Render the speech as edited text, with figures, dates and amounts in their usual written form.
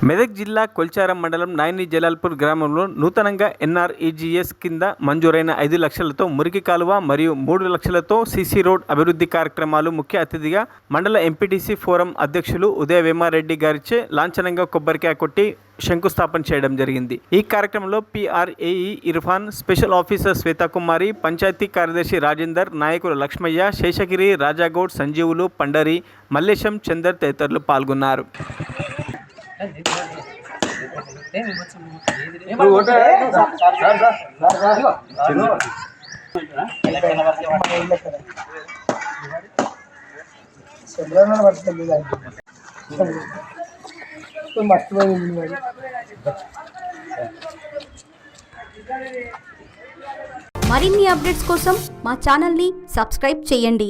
మెదక్ జిల్లా కొల్చారం మండలం నాయని జలాల్పూర్ గ్రామంలో నూతనంగా ఎన్ఆర్ఈజీఎస్ కింద మంజూరైన 5 లక్షలతో మురికి కాలువ మరియు 3 లక్షలతో సీసీ రోడ్ అభివృద్ధి కార్యక్రమాలు ముఖ్య అతిథిగా మండల ఎంపీటీసీ ఫోరం అధ్యక్షులు ఉదయ వేమారెడ్డి గారిచే లాంఛనంగా కొబ్బరికాయ కొట్టి శంకుస్థాపన చేయడం జరిగింది। ఈ కార్యక్రమంలో PRAE Irfan, special officer Shwetakumari, panchayati కార్యదర్శి రాజేందర్, నాయకులు లక్ష్మయ్య, శేషగిరి, రాజాగౌడ్, సంజీవులు, పండరి, మల్లేశం, చందర్ తదితరులు పాల్గొన్నారు। మరిన్ని అప్డేట్స్ కోసం మా ఛానల్ని సబ్స్క్రైబ్ చేయండి।